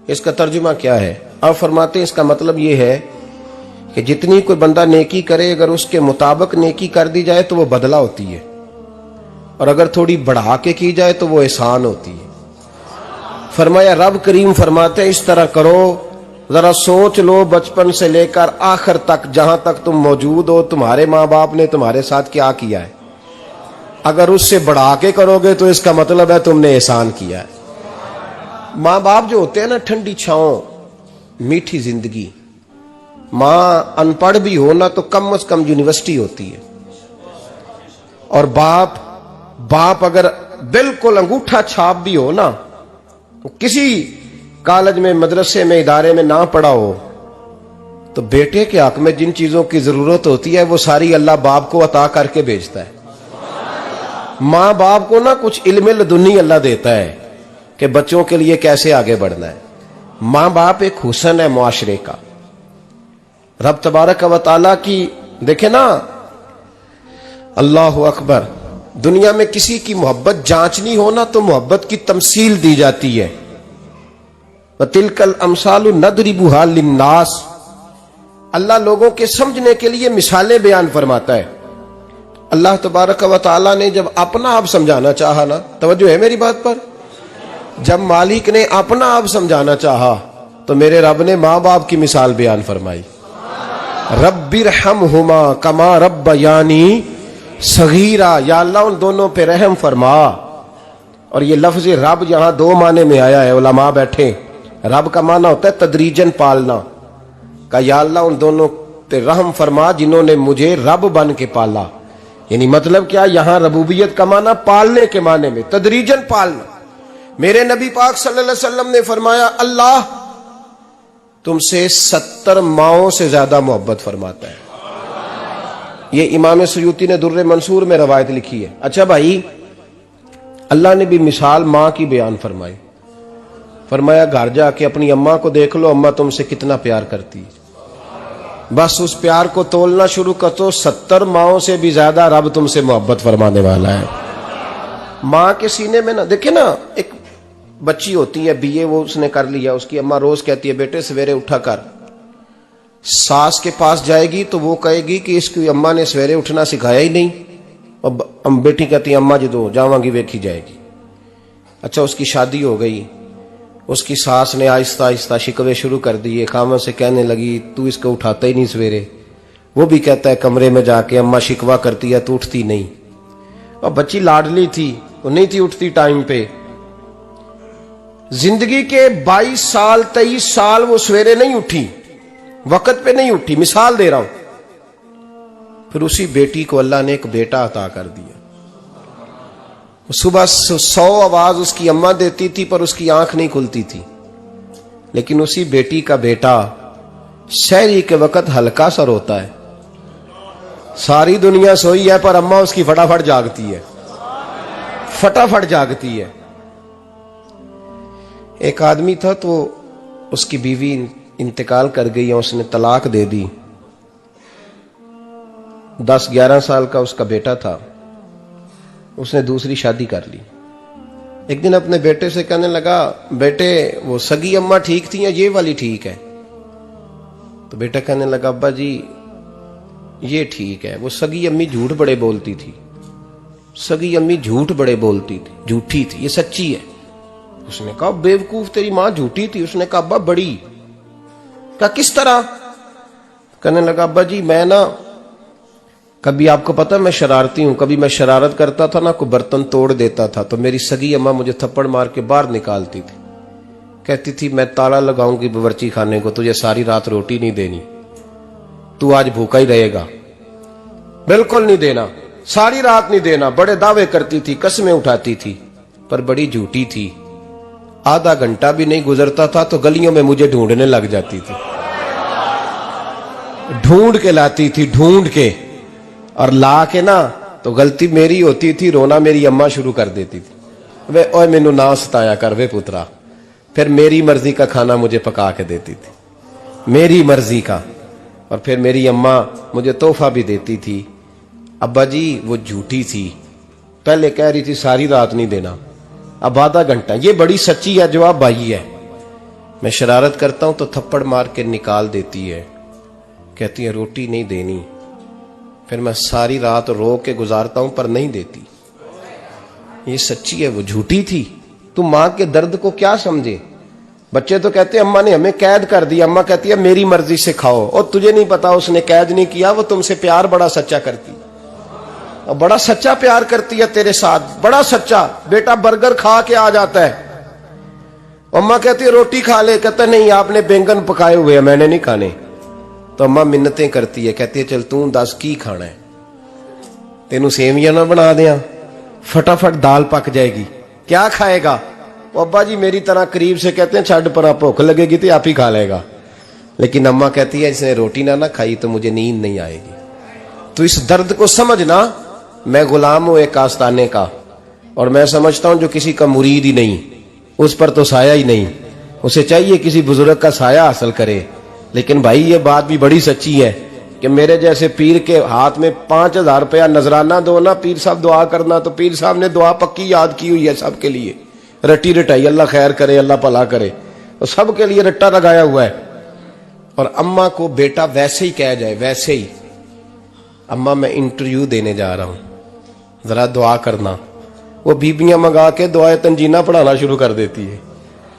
इसका तर्जुमा क्या है? आप फरमाते हैं इसका मतलब ये है कि जितनी कोई बंदा नेकी करे, अगर उसके मुताबिक नेकी कर दी जाए तो वो बदला होती है, और अगर थोड़ी बढ़ा के की जाए तो वो एहसान होती है। फरमाया रब करीम फरमाते हैं इस तरह करो, जरा सोच लो बचपन से लेकर आखिर तक, जहां तक तुम मौजूद हो, तुम्हारे माँ बाप ने तुम्हारे साथ क्या किया है। अगर उससे बढ़ा के करोगे तो इसका मतलब है तुमने एहसान किया है। माँ बाप जो होते हैं ना, ठंडी छांव, मीठी जिंदगी। माँ अनपढ़ भी हो ना तो कम से कम यूनिवर्सिटी होती है, और बाप अगर बिल्कुल अंगूठा छाप भी हो ना, तो किसी कॉलेज में, मदरसे में, इदारे में ना पढ़ा हो, तो बेटे के हक में जिन चीजों की जरूरत होती है वो सारी अल्लाह बाप को अता करके भेजता है। माँ बाप को ना कुछ इल्म लदुनी अल्लाह देता है कि बच्चों के लिए कैसे आगे बढ़ना है। माँ बाप एक हुस्न है मुआशरे का। रब तबारक व तआला की देखे ना, अल्लाहु अकबर, दुनिया में किसी की मोहब्बत जांचनी हो ना तो मोहब्बत की तमसील दी जाती है। वतिलकल अमसालु नदरिबुहा लिन्नास, अल्लाह लोगों के समझने के लिए मिसालें बयान फरमाता है। अल्लाह तबारक व तआला ने जब अपना आप समझाना चाहा ना, तवज्जो है मेरी बात पर, जब मालिक ने अपना आप समझाना चाहा तो मेरे रब ने माँ बाप की मिसाल बयान फरमाई। रब्बिरहमहुमा कमा रब्बयानी सगीरा, या अल्लाह उन दोनों पे रहम फरमा। और ये लफ्ज रब यहां दो माने में आया है, उलमा बैठे। रब का माना होता है तदरीजन पालना का, या अल्लाह उन दोनों पे रहम फरमा जिन्होंने मुझे रब बन के पाला। यानी मतलब क्या, यहां रबूबियत का माना पालने के माने में, तदरीजन पालना। मेरे नबी पाक सल्लल्लाहु अलैहि वसल्लम ने फरमाया अल्लाह तुमसे 70 माओं से ज्यादा मोहब्बत फरमाता है। ये इमाम सुयूती ने दुर्रे मंसूर में रवायत लिखी है। अच्छा भाई, अल्लाह ने भी मिसाल माँ की बयान फरमाई। फरमाया घर जाके अपनी अम्मा को देख लो, अम्मा तुमसे कितना प्यार करती है। बस उस प्यार को तोलना शुरू कर तो 70 माओं से भी ज्यादा रब तुमसे मोहब्बत फरमाने वाला है। माँ के सीने में ना, देखे ना, एक बच्ची होती है बीए, वो उसने कर लिया, उसकी अम्मा रोज कहती है बेटे सवेरे उठा कर। सास के पास जाएगी तो वो कहेगी कि इसकी अम्मा ने सवेरे उठना सिखाया ही नहीं, और बेटी कहती है अम्मा जो जावांगी वेखी जाएगी। अच्छा, उसकी शादी हो गई, उसकी सास ने आहिस्ता आहिस्ता शिकवे शुरू कर दिए, खामन से कहने लगी तू इसको उठाता ही नहीं सवेरे। वो भी कहता है कमरे में जाके अम्मा शिकवा करती है तू उठती नहीं। और बच्ची लाडली थी, वो नहीं थी उठती टाइम पे। जिंदगी के 22 साल 23 साल वो सवेरे नहीं उठी, वक्त पे नहीं उठी, मिसाल दे रहा हूं। फिर उसी बेटी को अल्लाह ने एक बेटा अता कर दिया। सुबह 100 आवाज उसकी अम्मा देती थी पर उसकी आंख नहीं खुलती थी, लेकिन उसी बेटी का बेटा शहरी के वक्त हल्का सा रोता है। सारी दुनिया सोई है पर अम्मा उसकी फटाफट जागती है, फटाफट जागती है। एक आदमी था तो उसकी बीवी इंतकाल कर गई और उसने तलाक दे दी। 10-11 साल का उसका बेटा था, उसने दूसरी शादी कर ली। एक दिन अपने बेटे से कहने लगा बेटे वो सगी अम्मा ठीक थी या ये वाली ठीक है? तो बेटा कहने लगा अब्बा जी ये ठीक है, वो सगी अम्मी झूठ बड़े बोलती थी, सगी अम्मी झूठ बड़े बोलती थी, झूठी थी, ये सच्ची है। उसने कहा बेवकूफ तेरी मां झूठी थी। उसने कहा अब्बा बड़ी। कहा किस तरह? कहने लगा अब्बा जी मैं ना, कभी आपको पता मैं शरारती हूं, कभी मैं शरारत करता था ना, कोई बर्तन तोड़ देता था तो मेरी सगी अम्मा मुझे थप्पड़ मार के बाहर निकालती थी। कहती थी मैं ताला लगाऊंगी बावर्ची खाने को, तुझे सारी रात रोटी नहीं देनी, तू आज भूखा ही रहेगा। बिल्कुल नहीं देना, सारी रात नहीं देना। बड़े दावे करती थी, कस्में उठाती थी, पर बड़ी झूठी थी। आधा घंटा भी नहीं गुजरता था तो गलियों में मुझे ढूंढने लग जाती थी, ढूंढ के लाती थी, ढूंढ के, और ला के ना तो गलती मेरी होती थी, रोना मेरी अम्मा शुरू कर देती थी। वे ओए मैनू ना सताया कर वे पुत्रा। फिर मेरी मर्जी का खाना मुझे पका के देती थी, मेरी मर्जी का। और फिर मेरी अम्मा मुझे तोहफा भी देती थी। अब्बा जी वो झूठी थी, पहले कह रही थी सारी रात नहीं देना, अब आधा घंटा। ये बड़ी सच्ची है जवाब भाई है। मैं शरारत करता हूं तो थप्पड़ मार के निकाल देती है, कहती है रोटी नहीं देनी। फिर मैं सारी रात रो के गुजारता हूं पर नहीं देती। ये सच्ची है, वो झूठी थी। तू मां के दर्द को क्या समझे। बच्चे तो कहते हैं अम्मा ने हमें कैद कर दिया, अम्मा कहती है मेरी मर्जी से खाओ। और तुझे नहीं पता उसने कैद नहीं किया, वो तुमसे प्यार बड़ा सच्चा करती, और बड़ा सच्चा प्यार करती है तेरे साथ, बड़ा सच्चा। बेटा बर्गर खा के आ जाता है, अम्मा कहती है रोटी खा ले, कहता नहीं आपने बैंगन पकाए हुए हैं मैंने नहीं खाने। तो अम्मा मिन्नतें करती है, कहती है चल तू दस की खाना है, तेनू सेवियां ना बना दिया, फटाफट दाल पक जाएगी, क्या खाएगा। वो अब्बा जी मेरी तरह करीब से कहते हैं छड़ पर भूख लगेगी तो आप ही खा लेगा। लेकिन अम्मा कहती है इसने रोटी ना खाई तो मुझे नींद नहीं आएगी। तो इस दर्द को समझना। मैं गुलाम हूं एक आस्ताने का, और मैं समझता हूं जो किसी का मुरीद ही नहीं उस पर तो साया ही नहीं, उसे चाहिए किसी बुजुर्ग का साया हासिल करे। लेकिन भाई ये बात भी बड़ी सच्ची है कि मेरे जैसे पीर के हाथ में 5000 रुपया नजराना दो ना, पीर साहब दुआ करना, तो पीर साहब ने दुआ पक्की याद की हुई है सबके लिए, रट्टी रटाई, अल्लाह खैर करे अल्लाह भला करे, तो सबके लिए रट्टा लगाया हुआ है। और अम्मा को बेटा वैसे ही कह जाए, वैसे ही अम्मा मैं इंटरव्यू देने जा रहा हूं, जरा दुआ करना, वो बीबियां मंगा के दुआए तंजीना पढ़ाना शुरू कर देती है,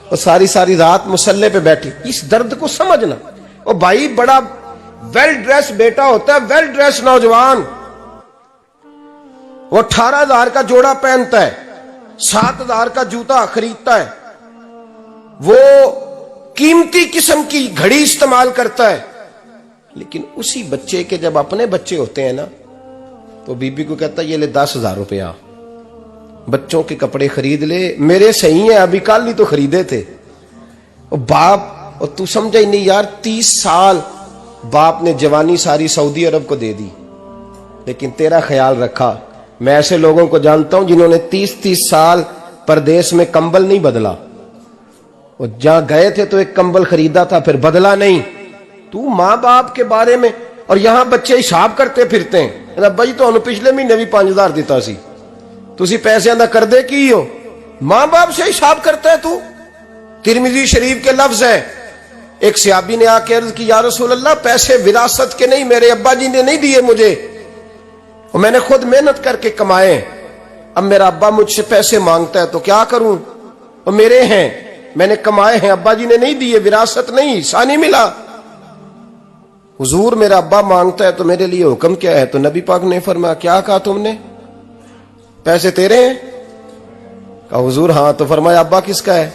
और सारी सारी रात मुसल्ले पे बैठी। इस दर्द को समझना। और भाई बड़ा वेल ड्रेस बेटा होता है, वेल ड्रेस नौजवान, वो 18,000 का जोड़ा पहनता है, 7,000 का जूता खरीदता है, वो कीमती किस्म की घड़ी इस्तेमाल करता है। लेकिन उसी बच्चे के जब अपने बच्चे होते हैं ना, तो बीबी को कहता है ये ले 10,000 रुपया, बच्चों के कपड़े खरीद ले, मेरे सही है अभी कल ही तो खरीदे थे। और बाप, और तू समझा ही नहीं यार, 30 साल बाप ने जवानी सारी सऊदी अरब को दे दी, लेकिन तेरा ख्याल रखा। मैं ऐसे लोगों को जानता हूं जिन्होंने 30-30 साल परदेश में कंबल नहीं बदला, और जहां गए थे तो एक कंबल खरीदा था फिर बदला नहीं। तू मां बाप के बारे में, और यहां बच्चे हिसाब करते फिरते हैं, रब्बा जी तो पिछले महीने भी 5,000 दिता सी, तुसी पैसे दा कर दे की हो। मां बाप से हिसाब करता है तू। तिरमिजी शरीफ के लफ्ज है, एक सहाबी ने आके अर्ज की या रसूल अल्लाह पैसे विरासत के नहीं, मेरे अब्बा जी ने नहीं दिए मुझे, और मैंने खुद मेहनत करके कमाए, अब मेरा अब्बा मुझसे पैसे मांगता है तो क्या करूं, और मेरे हैं, मैंने कमाए हैं, अब्बा जी ने नहीं दिए, विरासत नहीं, हिस्सा नहीं मिला। हुजूर मेरा अब्बा मांगता है तो मेरे लिए हुक्म क्या है। तो नबी पाक ने फरमाया क्या कहा तुमने, पैसे तेरे हैं? कहा हुजूर हाँ। तो फरमाया अब्बा किसका है?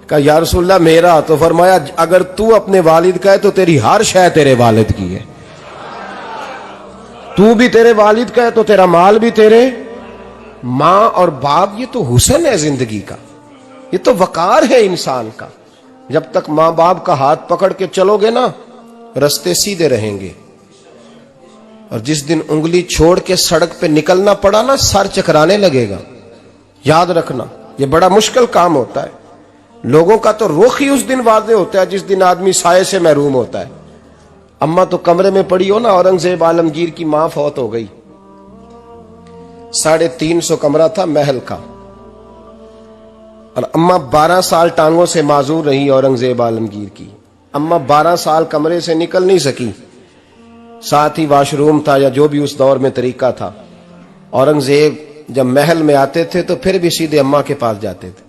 कहा या रसूलल्लाह मेरा। तो फरमाया अगर तू अपने वालिद का है तो तेरी हर शय तेरे वालिद की है, तू भी तेरे वालिद का है तो तेरा माल भी तेरे। मां और बाप ये तो हुस्न है जिंदगी का, ये तो वकार है इंसान का। जब तक मां बाप का हाथ पकड़ के चलोगे ना, रास्ते सीधे रहेंगे, और जिस दिन उंगली छोड़ के सड़क पे निकलना पड़ा ना, सर चकराने लगेगा। याद रखना ये बड़ा मुश्किल काम होता है। लोगों का तो रुख ही उस दिन वादे होता है जिस दिन आदमी साये से महरूम होता है। अम्मा तो कमरे में पड़ी हो ना, औरंगजेब आलमगीर की मां फौत हो गई, 350 कमरा था महल का, और अम्मा 12 साल टांगों से माजूर रही औरंगजेब आलमगीर की। अम्मा 12 साल कमरे से निकल नहीं सकी, साथ ही वॉशरूम था या जो भी उस दौर में तरीका था। औरंगजेब जब महल में आते थे तो फिर भी सीधे अम्मा के पास जाते थे,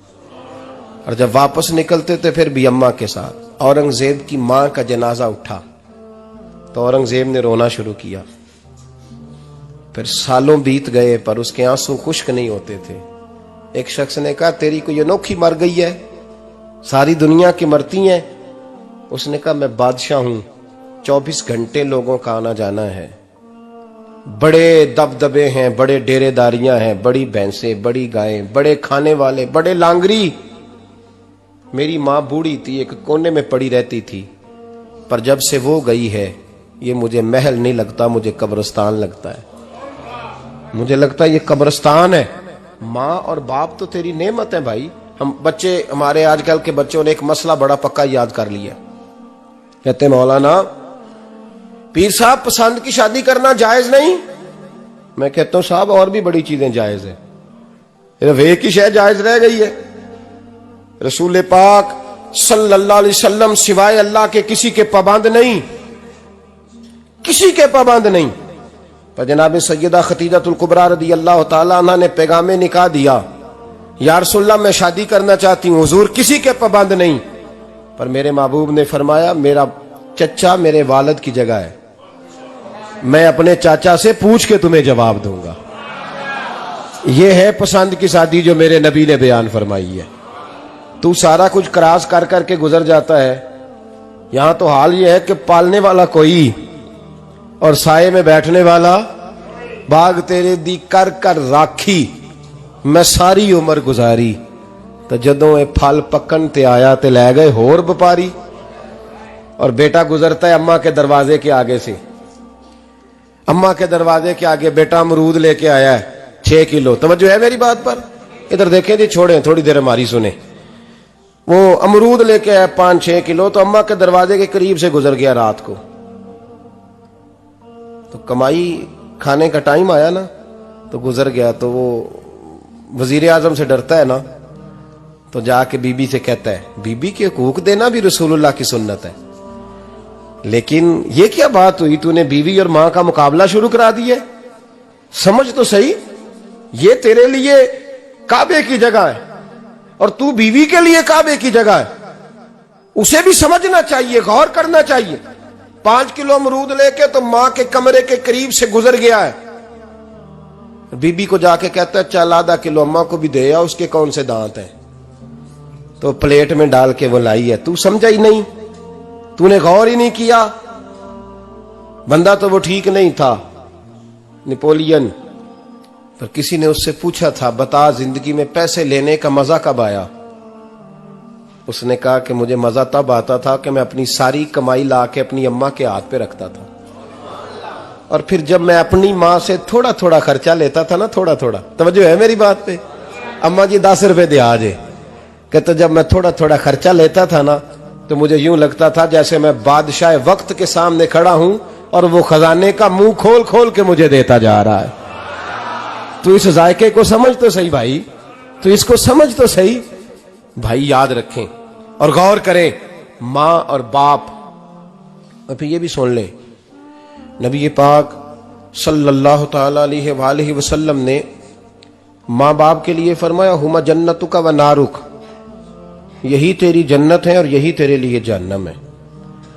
और जब वापस निकलते थे फिर भी अम्मा के साथ। औरंगजेब की मां का जनाजा उठा तो औरंगजेब ने रोना शुरू किया। फिर सालों बीत गए पर उसके आंसू खुश्क नहीं होते थे। एक शख्स ने कहा तेरी कोई अनोखी मर गई है, सारी दुनिया की मरती हैं। उसने कहा मैं बादशाह हूं, 24 घंटे लोगों का आना जाना है, बड़े दबदबे हैं, बड़े डेरेदारियां हैं, बड़ी भैंसें, बड़ी गायें, बड़े खाने वाले, बड़े लांगरी। मेरी मां बूढ़ी थी, एक कोने में पड़ी रहती थी, पर जब से वो गई है ये मुझे महल नहीं लगता, मुझे कब्रिस्तान लगता है। मुझे लगता है ये कब्रिस्तान है। मां और बाप तो तेरी नेमत है भाई। हम बच्चे, हमारे आजकल के बच्चों ने एक मसला बड़ा पक्का याद कर लिया, कहते मौलाना पीर साहब पसंद की शादी करना जायज नहीं। मैं कहता हूं साहब और भी बड़ी चीजें जायज है, सिर्फ एक ही शय जायज रह गई है। रसूल पाक सल्लल्लाहु अलैहि वसल्लम सिवाय अल्लाह के किसी के पाबंद नहीं, किसी के पाबंद नहीं। पर जनाब सैयदा खतीजतुल कुबरा रदी अल्लाह ताला अन्हा ने पैगामे निकाह दिया, या रसूलल्लाह मैं शादी करना चाहती हूँ, हुजूर किसी के पाबंद नहीं। पर मेरे महबूब ने फरमाया मेरा चचा मेरे वालिद की जगह है, मैं अपने चाचा से पूछ के तुम्हें जवाब दूंगा। यह है पसंद की शादी जो मेरे नबी ने बयान फरमाई है। तू सारा कुछ क्रॉस कर करके गुजर जाता है। यहां तो हाल यह है कि पालने वाला कोई और साये में बैठने वाला, बाग तेरे दी कर कर राखी मैं सारी उम्र गुजारी, तो जदों ये फल पकन ते आया ते लै गए होर व्यापारी। और बेटा गुजरता है अम्मा के दरवाजे के आगे से, अम्मा के दरवाजे के आगे बेटा अमरूद लेके आया है 6 किलो। तवज्जो है मेरी बात पर? इधर देखें जी, छोड़ें थोड़ी देर हमारी सुने। वो अमरूद लेके आया 5-6 किलो, तो अम्मा के दरवाजे के करीब से गुजर गया रात को। तो कमाई खाने का टाइम आया ना, तो गुजर गया। तो वो वजीर आजम से डरता है ना, तो जाके बीबी से कहता है बीबी के हुकूक देना भी रसूलुल्लाह की सुन्नत है। लेकिन ये क्या बात हुई, तूने बीवी और मां का मुकाबला शुरू करा दिया? समझ तो सही, ये तेरे लिए काबे की जगह है और तू बीवी के लिए काबे की जगह है। उसे भी समझना चाहिए, गौर करना चाहिए। 5 किलो अमरूद लेके तो मां के कमरे के करीब से गुजर गया है। बीबी को जाके कहता है चल आधा किलो अम्मा को भी दे आ, उसके कौन से दांत हैं। तो प्लेट में डाल के वो लाई है। तू समझा ही नहीं, तूने गौर ही नहीं किया। बंदा तो वो ठीक नहीं था, नेपोलियन। पर किसी ने उससे पूछा था बता जिंदगी में पैसे लेने का मजा कब आया? उसने कहा कि मुझे मजा तब आता था कि मैं अपनी सारी कमाई ला के अपनी अम्मा के हाथ पे रखता था, और फिर जब मैं अपनी मां से थोड़ा थोड़ा खर्चा लेता था ना, थोड़ा थोड़ा, तवज्जो है मेरी बात पे? अम्मा जी 10 रुपए दे आज, कहते जब मैं थोड़ा थोड़ा खर्चा लेता था ना, तो मुझे यूं लगता था जैसे मैं बादशाह वक्त के सामने खड़ा हूं और वो खजाने का मुंह खोल खोल के मुझे देता जा रहा है। तू इस जायके को समझ तो सही भाई, तू इसको समझ तो सही भाई। याद रखें और गौर करें, मां और बाप। और फिर ये भी सुन लें, नबी पाक सल्लल्लाहु ताला अलैहि वसल्लम ने मां बाप के लिए फरमाया हुमा जन्नतुका व नारुक, यही तेरी जन्नत है और यही तेरे लिए जहन्नम है।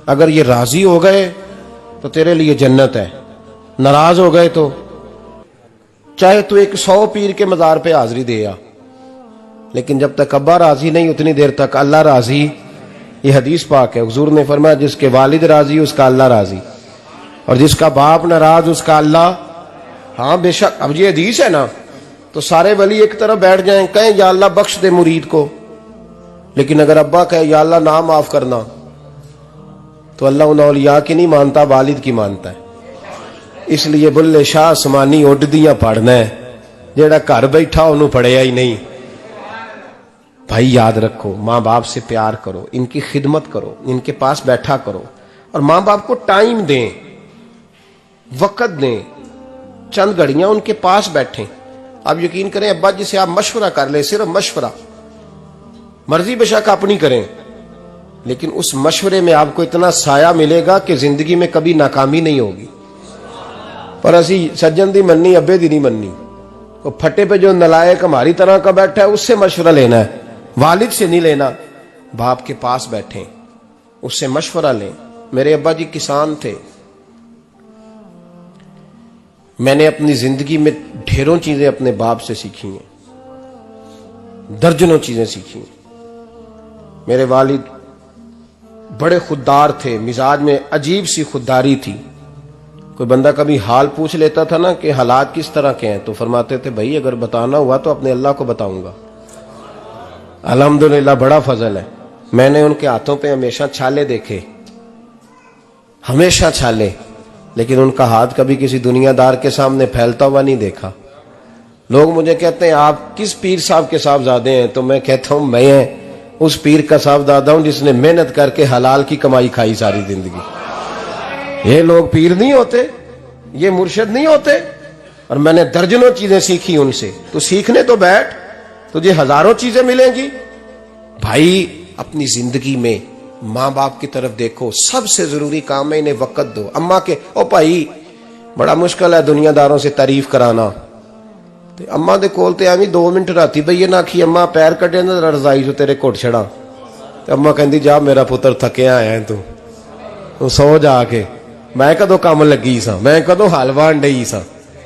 अगर ये राजी हो गए तो तेरे लिए जन्नत है, नाराज हो गए तो चाहे तू एक 100 पीर के मजार पे हाजिरी दे आ, लेकिन जब तक अब्बा राजी नहीं उतनी देर तक अल्लाह राजी। ये हदीस पाक है, हुजूर ने फरमाया जिसके वालिद राजी उसका अल्लाह राजी, और जिसका बाप नाराज उसका अल्लाह। हाँ बेशक, अब ये हदीस है ना, तो सारे वली एक तरफ बैठ जाएं, कहें या अल्लाह बख्श दे मुरीद को। लेकिन अगर अब्बा कहे या अल्लाह ना माफ करना, तो अल्लाह उन औलिया की नहीं मानता, वालिद की मानता है। इसलिए बुल्ले शाह आसमानी उड्डियां पढ़ना है, जेड़ा घर बैठा उन्होंने पढ़िया ही नहीं। भाई याद रखो, मां बाप से प्यार करो, इनकी खिदमत करो, इनके पास बैठा करो, और मां बाप को टाइम दें, वक्त दें, चंद घड़ियां उनके पास बैठें। आप यकीन करें, अब्बा जी से आप मशवरा कर ले, सिर्फ मशवरा, मर्जी बेशक अपनी करें, लेकिन उस मशवरे में आपको इतना साया मिलेगा कि जिंदगी में कभी नाकामी नहीं होगी। पर असी सज्जन दी मननी, अब्बे दी नहीं मननी। तो फटे पे जो नलायक हमारी तरह का बैठा है उससे मशवरा लेना है, वालिद से नहीं लेना। बाप के पास बैठे, उससे मशवरा लें। मेरे अब्बा जी किसान थे। मैंने अपनी जिंदगी में ढेरों चीजें अपने बाप से सीखी हैं, दर्जनों चीजें सीखी हैं। मेरे वालिद बड़े खुददार थे, मिजाज में अजीब सी खुददारी थी। कोई बंदा कभी हाल पूछ लेता था ना कि हालात किस तरह के हैं, तो फरमाते थे भाई अगर बताना हुआ तो अपने अल्लाह को बताऊंगा। अल्हम्दुलिल्लाह बड़ा फजल है, मैंने उनके हाथों पे हमेशा छाले देखे, हमेशा छाले, लेकिन उनका हाथ कभी किसी दुनियादार के सामने फैलता हुआ नहीं देखा। लोग मुझे कहते हैं आप किस पीर साहब के साहबजादे हैं, तो मैं कहता हूं मैं उस पीर का साहबजादा हूं जिसने मेहनत करके हलाल की कमाई खाई सारी जिंदगी। ये लोग पीर नहीं होते, ये मुर्शिद नहीं होते, और मैंने दर्जनों चीजें सीखी उनसे। तो सीखने तो बैठ, तुझे हजारों चीजें मिलेंगी। भाई अपनी जिंदगी में माँ बाप की तरफ देखो, सबसे जरूरी काम है इन्हें वक्त दो। अम्मा के ओ भाई बड़ा मुश्किल है दुनियादारों से तारीफ कराना, ते अम्मा दे कोल ते एवं 2 मिनट राती बईए ना आखी अम्मा पैर कटे ना रजाई चो तेरे घुट छड़ा, ते अम्मा कहती जा मेरा पुत्र थकिया आया तू सो जाके, मैं कदों काम लगी सा, मैं कदों हल वाहन डई सा,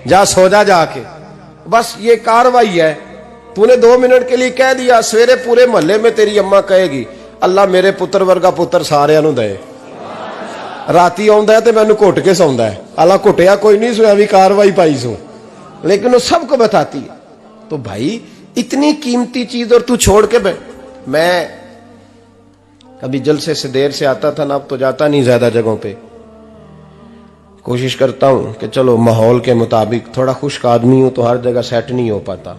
जा सो जा जाके। बस ये कार्रवाई है। तूने 2 मिनट के लिए कह दिया, सवेरे पूरे मोहल्ले में तेरी अम्मा कहेगी अल्लाह मेरे पुत्र वर्गा पुत्र सारिਆਂ ਨੂੰ दे। राती आउंदा है ते मैनू घुट के सौंदा है, अल्लाह घुटिया कोई नहीं सोया भी कार्रवाई पाई सो, लेकिन वो सबको बताती है। तो भाई इतनी कीमती चीज और तू छोड़ के बैठ। मैं कभी जलसे से देर से आता था ना, अब तो जाता नहीं ज्यादा जगहों पे, कोशिश करता हूं कि चलो माहौल के मुताबिक, थोड़ा खुश्क आदमी हूं तो हर जगह सेट नहीं हो पाता,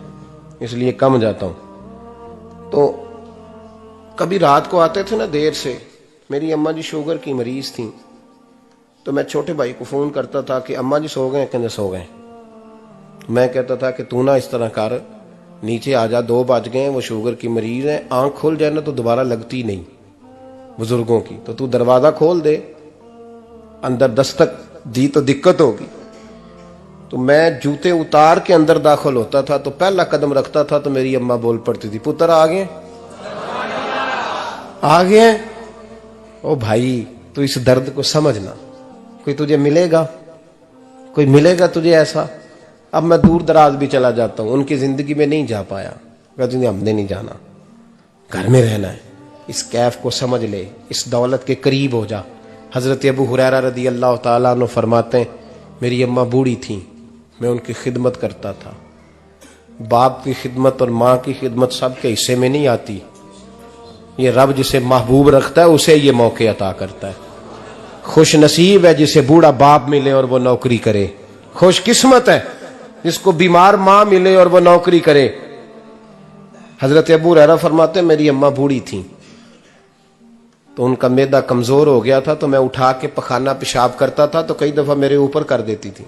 इसलिए कम जाता हूं। तो कभी रात को आते थे ना देर से, मेरी अम्मा जी शुगर की मरीज थी, तो मैं छोटे भाई को फोन करता था कि अम्मा जी सो गए, कहते सो गए। मैं कहता था कि तू ना इस तरह कर, नीचे आ जा, 2 बज गए, वो शुगर की मरीज है, आंख खुल जाए ना तो दोबारा लगती नहीं बुजुर्गों की, तो तू दरवाजा खोल दे, अंदर दस्तक दी तो दिक्कत होगी। तो मैं जूते उतार के अंदर दाखिल होता था, तो पहला कदम रखता था तो मेरी अम्मा बोल पड़ती थी पुत्र आ गए, आ गए। ओ भाई तू इस दर्द को समझना, कोई तुझे मिलेगा, कोई मिलेगा तुझे ऐसा। अब मैं दूर दराज भी चला जाता हूं, उनकी जिंदगी में नहीं जा पाया, कहते हमने नहीं जाना, घर में रहना है, इस कैफ को समझ ले, इस दौलत के करीब हो जा। हजरत अबू हुरैरा रदी अल्लाह ताला अन्हु फरमाते हैं मेरी अम्मा बूढ़ी थी, मैं उनकी खिदमत करता था। बाप की खिदमत और माँ की खिदमत सबके हिस्से में नहीं आती, ये रब जिसे महबूब रखता है उसे ये मौके अता करता है। खुश नसीब है जिसे बूढ़ा बाप मिले और वो नौकरी करे, खुश किस्मत है जिसको बीमार माँ मिले और वो नौकरी करे। हजरत अबू हुरैरा फरमाते मेरी अम्मा बूढ़ी थी, तो उनका मैदा कमजोर हो गया था, तो मैं उठा के पखाना पेशाब करता था तो कई दफा मेरे ऊपर कर देती थी।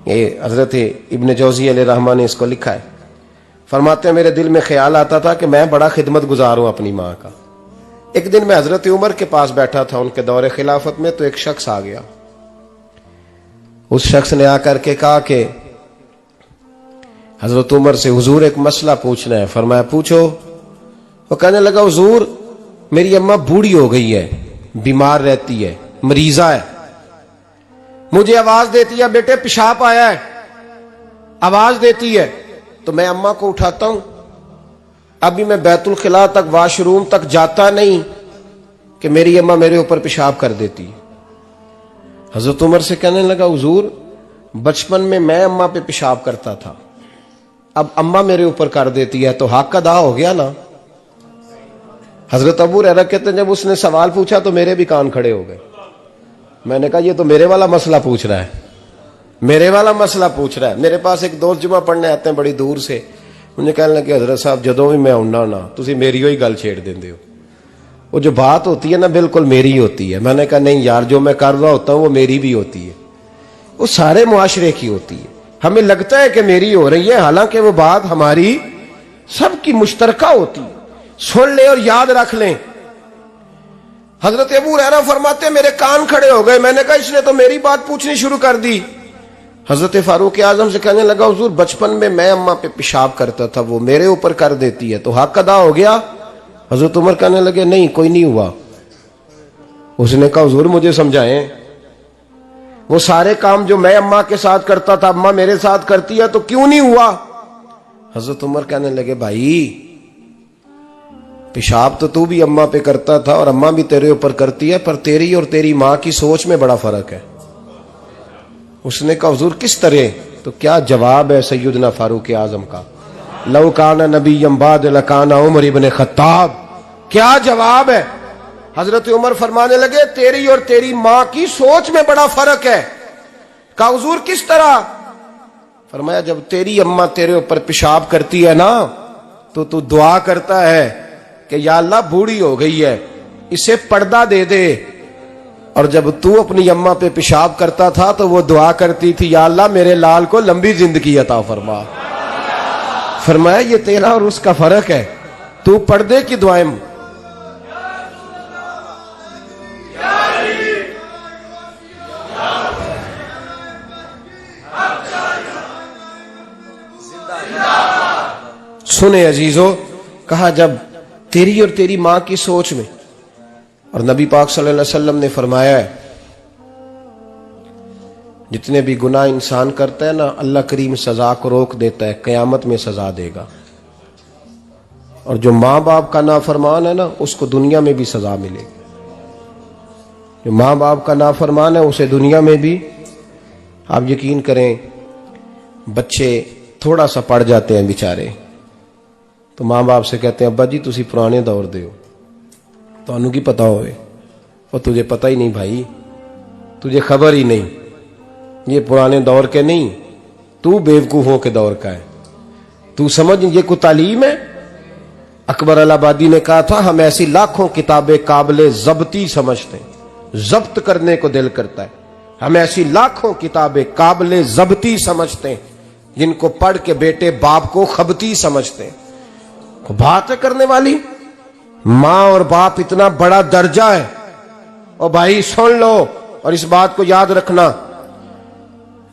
ये हजरत इब्न जौजी अलैहि रहमान ने इसको लिखा है। फरमाते हैं मेरे दिल में ख्याल आता था कि मैं बड़ा खिदमत गुजार हूं अपनी माँ का। एक दिन मैं हजरत उमर के पास बैठा था उनके दौरे खिलाफत में, तो एक शख्स आ गया। उस शख्स ने आकर के कहा कि हजरत उमर से हुजूर एक मसला पूछना है। फरमाया पूछो। वो कहने लगा हुजूर मेरी अम्मा बूढ़ी हो गई है, बीमार रहती है, मरीजा है, मुझे आवाज देती है बेटे पेशाब आया है, आवाज देती है, तो मैं अम्मा को उठाता हूं। अभी मैं बैतुल खिला तक वॉशरूम तक जाता नहीं कि मेरी अम्मा मेरे ऊपर पेशाब कर देती है। हजरत उमर से कहने लगा हुजूर बचपन में मैं अम्मा पे पेशाब करता था, अब अम्मा मेरे ऊपर कर देती है तो हक अदा हो गया ना। हजरत अबू हुरैरा कहते हैं जब उसने सवाल पूछा तो मेरे भी कान खड़े हो गए। मैंने कहा ये तो मेरे वाला मसला पूछ रहा है, मेरे वाला मसला पूछ रहा है। मेरे पास एक दोस्त जुमा पढ़ने आते हैं बड़ी दूर से, मुझे कहने लगे हजरत साहब जदों भी मैं आउना ना तुसी मेरी ही गल छेड़ देंदे हो, वो जो बात होती है ना बिल्कुल मेरी ही होती है। मैंने कहा नहीं यार जो मैं कर रहा होता हूं वो मेरी भी होती है, वो सारे मुआशरे की होती है। हमें लगता है कि मेरी हो रही है, हालांकि वो बात हमारी सबकी मुश्तरका होती है। सुन ले और याद रख लें। हजरत अबू हुरैरा फरमाते मेरे कान खड़े हो गए। मैंने कहा इसने तो मेरी बात पूछनी शुरू कर दी। हजरत फारूक आजम से कहने लगा हुजूर बचपन में मैं अम्मा पे पेशाब करता था, वो मेरे ऊपर कर देती है तो हक अदा हो गया। हजरत उमर कहने लगे नहीं कोई नहीं हुआ। उसने कहा हुजूर मुझे समझाएं, वो सारे काम जो मैं अम्मा के साथ करता था अम्मा मेरे साथ करती है तो क्यों नहीं हुआ। हजरत उमर कहने लगे भाई पेशाब तो तू भी अम्मा पे करता था और अम्मा भी तेरे ऊपर करती है, पर तेरी और तेरी माँ की सोच में बड़ा फर्क है। उसने कहा हुजूर किस तरह, तो क्या जवाब है सैयदना फारूक आजम का, लौ काना नबिय्यम बाद लकाना उमर इब्न खत्ताब। क्या जवाब है। हजरत उमर फरमाने लगे तेरी और तेरी माँ की सोच में बड़ा फर्क है। कहा हुजूर किस तरह। फरमाया जब तेरी अम्मा तेरे ऊपर पेशाब करती है ना तो तू दुआ करता है कि या अल्लाह बूढ़ी हो गई है इसे पर्दा दे दे, और जब तू अपनी अम्मा पे पेशाब करता था तो वो दुआ करती थी या अल्लाह मेरे लाल को लंबी जिंदगी अता फरमा। फरमाया ये तेरा और उसका फर्क है, तू पर्दे की दुआएं सुने अजीजों, कहा जब तेरी और तेरी मां की सोच में, और नबी पाक सल्लल्लाहु अलैहि वसल्लम ने फरमाया है जितने भी गुनाह इंसान करता है ना, अल्लाह करीम सजा को रोक देता है, कयामत में सजा देगा। और जो माँ बाप का नाफरमान है ना, उसको दुनिया में भी सजा मिलेगी। जो माँ बाप का नाफरमान है उसे दुनिया में भी, आप यकीन करें, बच्चे थोड़ा सा पड़ जाते हैं बेचारे, तो माँ बाप से कहते हैं अब्बा जी तुसी पुराने दौर दे हो, तो की पता होवे, और तुझे पता ही नहीं भाई, तुझे खबर ही नहीं, ये पुराने दौर के नहीं, तू बेवकूफों के दौर का है, तू समझ ये कोई तालीम है। अकबर अलाहाबादी ने कहा था हम ऐसी लाखों किताबें काबिले जब्ती समझते हैं, जब्त करने को दिल करता है, हम ऐसी लाखों किताबें काबिले जब्ती समझते हैं जिनको पढ़ के बेटे बाप को खबती समझते हैं। बात है करने वाली, मां और बाप इतना बड़ा दर्जा है। और भाई सुन लो और इस बात को याद रखना,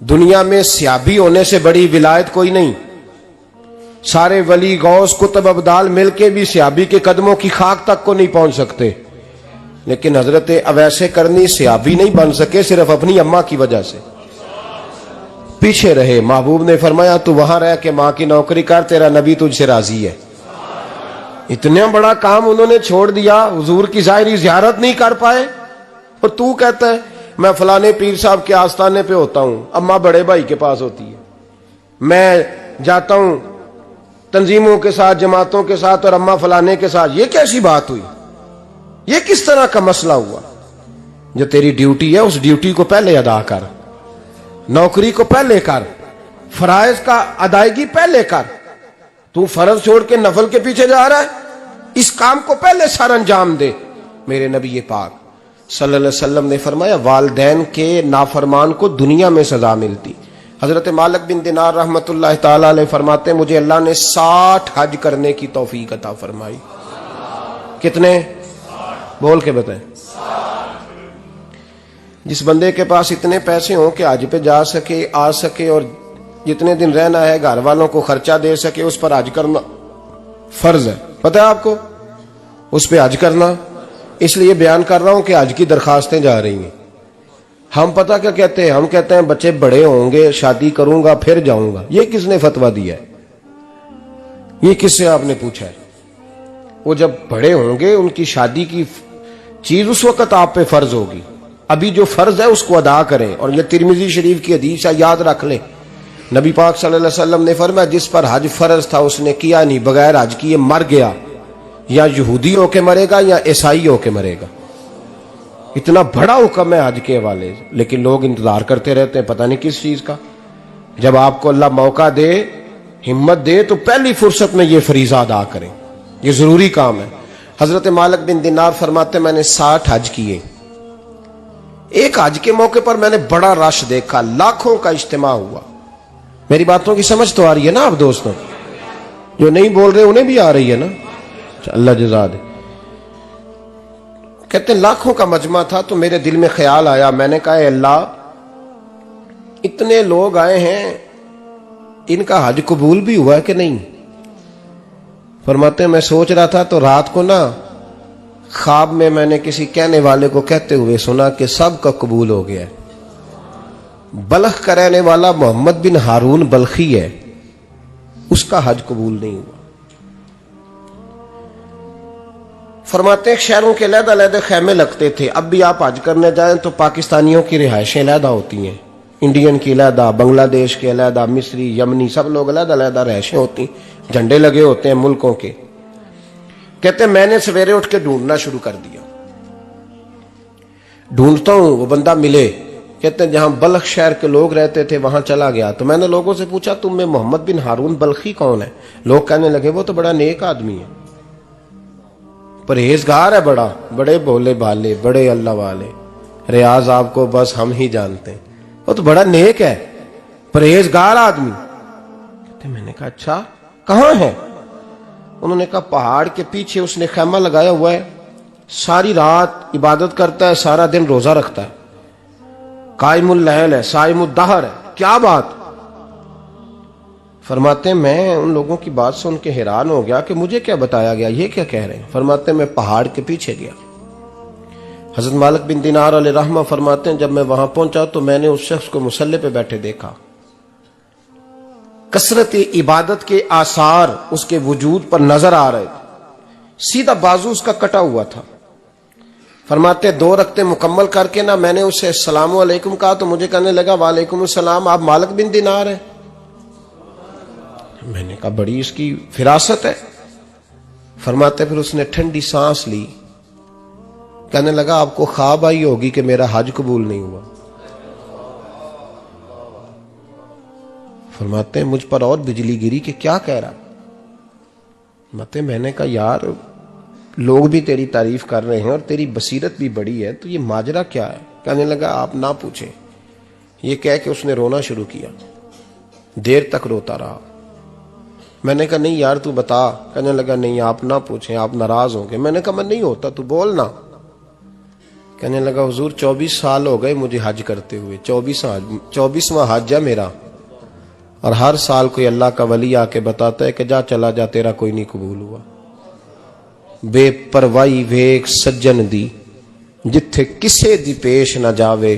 दुनिया में सियाबी होने से बड़ी विलायत कोई नहीं। सारे वली गौस कुतुब अब्दाल मिलके भी सियाबी के कदमों की खाक तक को नहीं पहुंच सकते, लेकिन हजरत अवैसे करनी सियाबी नहीं बन सके सिर्फ अपनी अम्मा की वजह से, पीछे रहे। महबूब ने फरमाया तू वहां रह के मां की नौकरी कर, तेरा नबी तुझसे राजी है। इतना बड़ा काम उन्होंने छोड़ दिया, हुजूर की जाहिरी जियारत नहीं कर पाए, और तू कहता है मैं फलाने पीर साहब के आस्थाने पे होता हूं, अम्मा बड़े भाई के पास होती है, मैं जाता हूं तंजीमों के साथ, जमातों के साथ, और अम्मा फलाने के साथ। ये कैसी बात हुई? ये किस तरह का मसला हुआ? जो तेरी ड्यूटी है उस ड्यूटी को पहले अदा कर, नौकरी को पहले कर, फराइज का अदायगी पहले कर। तू फर्ज छोड़ के नफल के पीछे जा रहा है, इस काम को पहले सर अंजाम दे। मेरे नबी पाक सल्लल्लाहु अलैहि वसल्लम ने फरमाया वालिदैन के नाफरमान को दुनिया में सजा मिलती। हजरत मालिक बिन दिनार रहमतुल्लाह ताला अलैह फरमाते मुझे अल्लाह ने 60 हज करने की तौफीक अता फरमाई। कितने? बोल के बताएं। जिस बंदे के पास इतने पैसे हों कि हज पे जा सके, आ सके, और जितने दिन रहना है घर वालों को खर्चा दे सके, उस पर हज करना फर्ज है। पता है आपको, उस पर हज करना। इसलिए बयान कर रहा हूं कि हज की दरखास्तें जा रही हैं। हम पता क्या कहते हैं? हम कहते हैं बच्चे बड़े होंगे, शादी करूंगा, फिर जाऊंगा। ये किसने फतवा दिया है? ये किससे आपने पूछा है? वो जब बड़े होंगे उनकी शादी की चीज उस वक्त आप पे फर्ज होगी। अभी जो फर्ज है उसको अदा करें। और ये तिरमिजी शरीफ की हदीस है, याद रख ले। नबी पाक सल्लल्लाहु अलैहि वसल्लम ने फरमाया जिस पर हज फर्ज था उसने किया नहीं, बगैर हज किए मर गया, या यहूदी होके मरेगा या ईसाई होके मरेगा। इतना बड़ा हुक्म है हज के हवाले से, लेकिन लोग इंतजार करते रहते हैं पता नहीं किस चीज का। जब आपको अल्लाह मौका दे, हिम्मत दे, तो पहली फुर्सत में ये फरीजा अदा करें, ये जरूरी काम है। हजरत मालिक बिन दिनार फरमाते मैंने 60 हज किए। एक हज के मौके पर मैंने बड़ा रश देखा, लाखों का इज्तिमा हुआ। मेरी बातों की समझ तो आ रही है ना आप दोस्तों? जो नहीं बोल रहे उन्हें भी आ रही है ना? अल्लाह जज़ा दे। कहते लाखों का मजमा था, तो मेरे दिल में ख्याल आया, मैंने कहा अल्लाह इतने लोग आए हैं, इनका हज कबूल भी हुआ है कि नहीं? फरमाते मैं सोच रहा था तो रात को ना ख्वाब में मैंने किसी कहने वाले को कहते हुए सुना कि सबका कबूल हो गया। बल्ख का रहने वाला मोहम्मद बिन हारून बल्खी है, उसका हज कबूल नहीं हुआ। फरमाते शहरों के अलग-अलग खैमे लगते थे। अब भी आप हज करने जाएं तो पाकिस्तानियों की रिहायशें अलग होती हैं, इंडियन की अलग, बांग्लादेश के अलग, मिस्री, यमनी, सब लोग अलग-अलग रिहायशें होती, झंडे लगे होते हैं मुल्कों के। कहते मैंने सवेरे उठ के ढूंढना शुरू कर दिया, ढूंढता हूं वो बंदा मिले। कहते जहां बल्ख शहर के लोग रहते थे वहां चला गया। तो मैंने लोगों से पूछा तुम में मोहम्मद बिन हारून बल्खी कौन है? लोग कहने लगे वो तो बड़ा नेक आदमी है, परहेजगार है, बड़े भोले भाले, बड़े अल्लाह वाले, रियाज आपको बस हम ही जानते हैं, वो तो बड़ा नेक है, परहेजगार आदमी। कहते मैंने कहा अच्छा कहां है? उन्होंने कहा पहाड़ के पीछे उसने खैमा लगाया हुआ है, सारी रात इबादत करता है, सारा दिन रोजा रखता है, कायमुल लैल है, साइमुद दहर है। क्या बात? फरमाते हैं मैं उन लोगों की बात सुन के हैरान हो गया कि मुझे क्या बताया गया, ये क्या कह रहे हैं। फरमाते हैं मैं पहाड़ के पीछे गया। हजरत मालिक बिन दिनार अलैहि रहमा फरमाते हैं जब मैं वहां पहुंचा तो मैंने उस शख्स को मुसल्ले पे बैठे देखा। कसरत इबादत के आसार उसके वजूद पर नजर आ रहे थे। सीधा बाजू उसका कटा हुआ था। फरमाते 2 रकते मुकम्मल करके ना मैंने उससे अस्सलामु अलैकुम कहा तो मुझे कहने लगा वालेकुम अस्सलाम, आप मालिक बिन दिनार हैं। मैंने कहा बड़ी इसकी फिरासत है। फरमाते फिर उसने ठंडी सांस ली, कहने लगा आपको ख्वाब आई होगी कि मेरा हज कबूल नहीं हुआ। फरमाते हैं मुझ पर और बिजली गिरी कि क्या कह रहा। फरमाते मैंने कहा यार लोग भी तेरी तारीफ कर रहे हैं और तेरी बसीरत भी बड़ी है, तो ये माजरा क्या है। कहने लगा आप ना पूछें। ये कह के उसने रोना शुरू किया, देर तक रोता रहा। मैंने कहा नहीं यार तू बता। कहने लगा नहीं आप ना पूछें, आप नाराज होंगे। मैंने कहा मैं नहीं होता, तू बोल ना। कहने लगा हुजूर 24 साल हो गए मुझे हज करते हुए, 24वां हज है मेरा, और हर साल कोई अल्लाह का वली आके बताता है कि जा चला जा तेरा कोई नहीं कबूल हुआ। बेपरवाही वेख सज्जन दी जिथे किसे दी पेश ना जावे,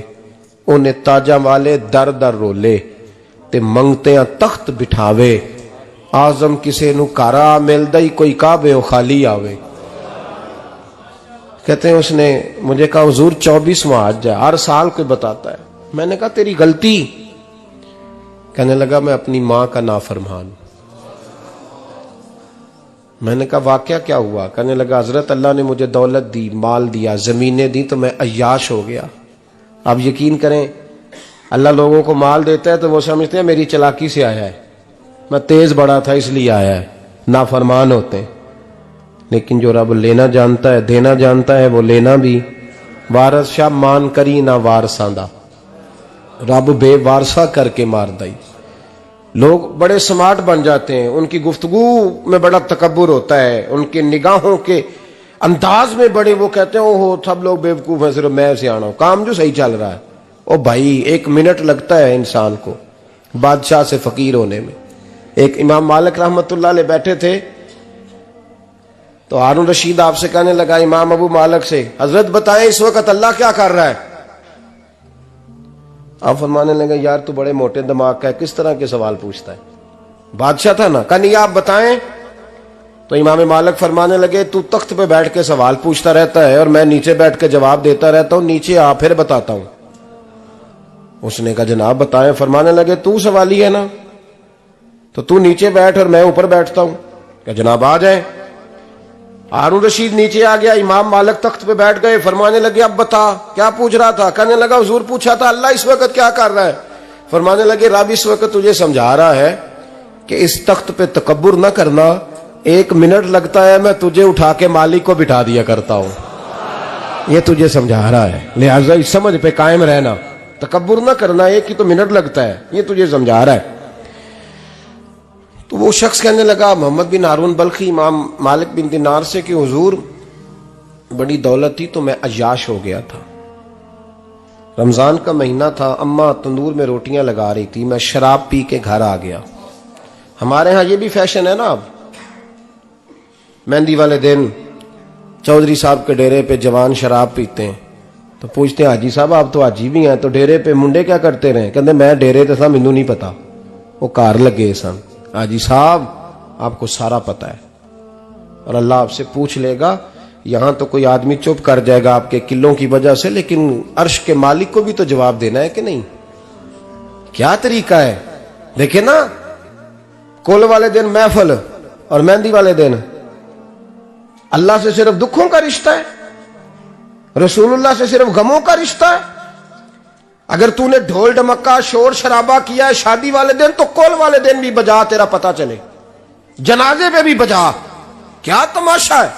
उन्हें ताजा वाले दर दर रोले ते मंगते तख्त बिठावे। आजम किसे नु कारा मिलदा ही कोई काबे ओ खाली आवे। कहते हैं उसने मुझे कहा हुजूर 24वां हज है, हर साल कोई बताता है। मैंने कहा तेरी गलती। कहने लगा मैं अपनी मां का नाफरमान। मैंने कहा वाकया क्या हुआ। कहने लगा हजरत अल्लाह ने मुझे दौलत दी, माल दिया, जमीनें दी, तो मैं अय्याश हो गया। आप यकीन करें अल्लाह लोगों को माल देता है तो वो समझते हैं मेरी चालाकी से आया है, मैं तेज बड़ा था इसलिए आया है। नाफरमान होते हैं। लेकिन जो रब लेना जानता है, देना जानता है, वो लेना भी। वारस शाह मान करी ना वारसा दा, रब बेवारसा करके मार दई। लोग बड़े स्मार्ट बन जाते हैं, उनकी गुफ्तगू में बड़ा तकब्बुर होता है, उनके निगाहों के अंदाज में बड़े वो कहते हैं ओहो सब लोग बेवकूफ हैं, सिर्फ मैं सियाना हूं, काम जो सही चल रहा है। ओ भाई 1 मिनट लगता है इंसान को बादशाह से फकीर होने में। एक इमाम मालिक रहमतुल्लाह अलैह बैठे थे तो हारून रशीद आपसे कहने लगा इमाम अबू मालिक से, हजरत बताएं इस वक्त अल्लाह क्या कर रहा है। आप फरमाने लगे यार तू बड़े मोटे दिमाग का है, किस तरह के सवाल पूछता है। बादशाह था ना, कहा नहीं आप बताएं। तो इमाम मालिक फरमाने लगे तू तख्त पे बैठ के सवाल पूछता रहता है और मैं नीचे बैठ के जवाब देता रहता हूं, नीचे आ फिर बताता हूं। उसने कहा जनाब बताएं। फरमाने लगे तू सवाली है ना, तो तू नीचे बैठ और मैं ऊपर बैठता हूं। क्या जनाब आ जाए। हारून रशीद नीचे आ गया, इमाम मालिक तख्त पे बैठ गए। फरमाने लगे अब बता क्या पूछ रहा था। कहने लगा हुजूर पूछा था अल्लाह इस वक्त क्या कर रहा है। फरमाने लगे रब इस वक्त तुझे समझा रहा है कि इस तख्त पे तकब्बुर न करना, 1 मिनट लगता है मैं तुझे उठा के मालिक को बिठा दिया करता हूं, ये तुझे समझा रहा है, लिहाजा इस समझ पे कायम रहना, तकब्बुर न करना, 1 ही तो मिनट लगता है, ये तुझे समझा रहा है। तो वो शख्स कहने लगा मोहम्मद बिन हारून बल्खी इमाम मालिक बिन दिनार से कि हुजूर बड़ी दौलत थी तो मैं अय्याश हो गया था। रमजान का महीना था, अम्मा तंदूर में रोटियां लगा रही थी, मैं शराब पी के घर आ गया। हमारे यहाँ ये भी फैशन है ना, अब मेहंदी वाले दिन चौधरी साहब के डेरे पे जवान शराब पीते हैं तो पूछते हैं हाजी साहब आप तो हाजी भी हैं, तो डेरे पे मुंडे क्या करते रहे। कहते मैं डेरे तो सा मैनू नहीं पता, वो कार लगे सन। हाजी साहब आपको सारा पता है और अल्लाह आपसे पूछ लेगा। यहां तो कोई आदमी चुप कर जाएगा आपके किलों की वजह से, लेकिन अर्श के मालिक को भी तो जवाब देना है कि नहीं। क्या तरीका है देखे ना, कुल वाले दिन महफल और मेहंदी वाले दिन अल्लाह से सिर्फ दुखों का रिश्ता है, रसूलुल्लाह से सिर्फ गमों का रिश्ता है। अगर तूने ढोल ढमक्का शोर शराबा किया है शादी वाले दिन तो कुल वाले दिन भी बजा, तेरा पता चले, जनाजे पे भी बजा। क्या तमाशा है।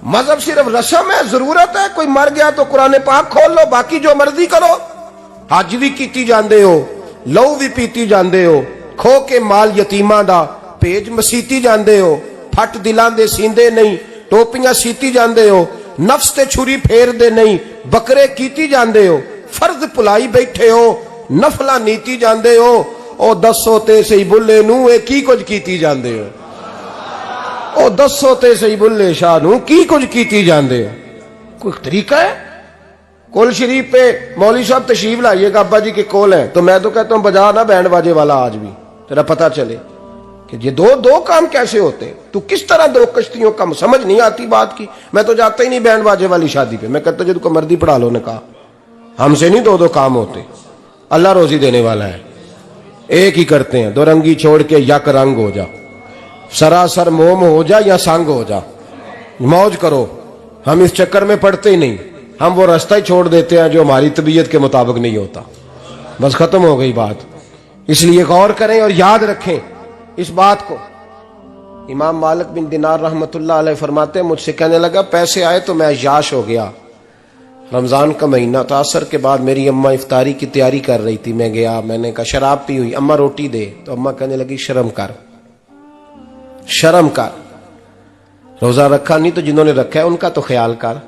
मजहब सिर्फ रस्म है, जरूरत है, कोई मर गया तो कुरान पाक खोल लो, बाकी जो मर्जी करो। हज भी कीती जांदे हो, लहू भी पीती जांदे हो, खो के माल यतीमां दा भेज मसीती जांदे हो, फट दिलां दे सींदे नहीं, टोपियां सीती जांदे हो, नफ्स ते छुरी फेर दे नहीं, बकरे कीती जांदे हो, फर्ज भुलाई बैठे हो, नफला नीति जांदे हो, ओ दसो ते सही बुल्ले नू ए की कुछ कीती जांदे हो, ओ दसो ते सही बुल्ले शाह नू की कुछ कीती जांदे हो। कोई तरीका है? कोल शरीफ पे मौलवी साहब तशरीफ लाइएगा, अब्बा जी के कोल है, तो मैं तो कहता हूं बजा ना बैंड बाजे वाला आज भी, तेरा पता चले कि ये दो काम कैसे होते हैं। तू किस तरह दो कश्तियों का, समझ नहीं आती बात की। मैं तो जाता ही नहीं बैंड बाजे वाली शादी पे, मैं कहता जिनको मर्दी पढ़ा लो ने कहा, हमसे नहीं दो काम होते, अल्लाह रोजी देने वाला है, एक ही करते हैं। दो रंगी छोड़ के यक रंग हो जा, सरासर मोम हो जा या संग हो जा, मौज करो। हम इस चक्कर में पड़ते ही नहीं, हम वो रास्ता ही छोड़ देते हैं जो हमारी तबीयत के मुताबिक नहीं होता, बस खत्म हो गई बात। इसलिए गौर करें और याद रखें इस बात को। इमाम मालिक बिन दिनार रहमतुल्लाह अलैह फरमाते हैं, मुझसे कहने लगा पैसे आए तो मैं अय्याश हो गया। रमजान का महीना था, असर के बाद मेरी अम्मा इफ्तारी की तैयारी कर रही थी, मैं गया, मैंने कहा शराब पी हुई, अम्मा रोटी दे, तो अम्मा कहने लगी शर्म कर, शर्म कर, रोजा रखा नहीं तो जिन्होंने रखा है उनका तो ख्याल कर।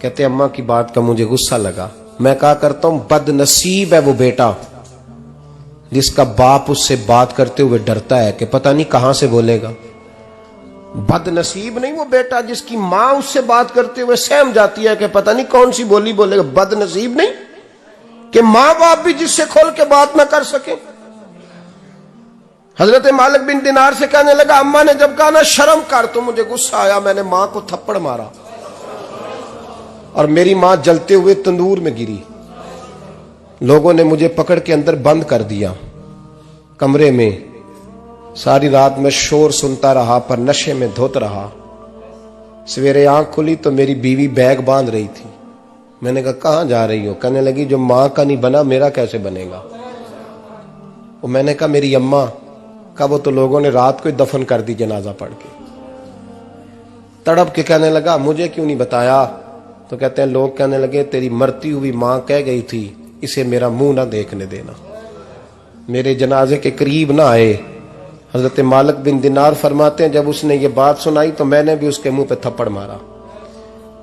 कहते अम्मा की बात का मुझे गुस्सा लगा, मैं कहा करता हूं बदनसीब है वो बेटा जिसका बाप उससे बात करते हुए डरता है कि पता नहीं कहां से बोलेगा। बदनसीब नहीं वो बेटा जिसकी मां उससे बात करते हुए सहम जाती है कि पता नहीं कौन सी बोली बोलेगा। बदनसीब नहीं कि मां बाप भी जिससे खोल के बात ना कर सके। हजरत मालिक बिन दिनार से कहने लगा, अम्मा ने जब कहा ना शर्म कर, तो मुझे गुस्सा आया, मैंने मां को थप्पड़ मारा और मेरी मां जलते हुए तंदूर में गिरी। लोगों ने मुझे पकड़ के अंदर बंद कर दिया कमरे में। सारी रात मैं शोर सुनता रहा पर नशे में धुत रहा। सवेरे आंख खुली तो मेरी बीवी बैग बांध रही थी। मैंने कहा कहां जा रही हो? कहने लगी जो मां का नहीं बना मेरा कैसे बनेगा। वो मैंने कहा मेरी अम्मा का, वो तो लोगों ने रात को ही दफन कर दी जनाजा पढ़ के। तड़प के कहने लगा मुझे क्यों नहीं बताया? तो कहते हैं लोग कहने लगे तेरी मरती हुई मां कह गई थी इसे मेरा मुंह ना देखने देना, मेरे जनाजे के करीब ना आए। हजरत मालिक बिन दिनार फरमाते हैं जब उसने ये बात सुनाई तो मैंने भी उसके मुंह पे थप्पड़ मारा।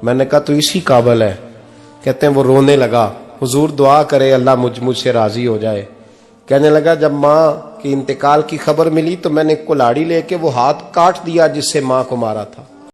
मैंने कहा तू इसी काबिल है। कहते हैं वो रोने लगा, हुजूर दुआ करे अल्लाह मुझसे राजी हो जाए। कहने लगा जब मां की इंतकाल की खबर मिली तो मैंने कुल्हाड़ी लेके वो हाथ काट दिया जिससे मां को मारा था।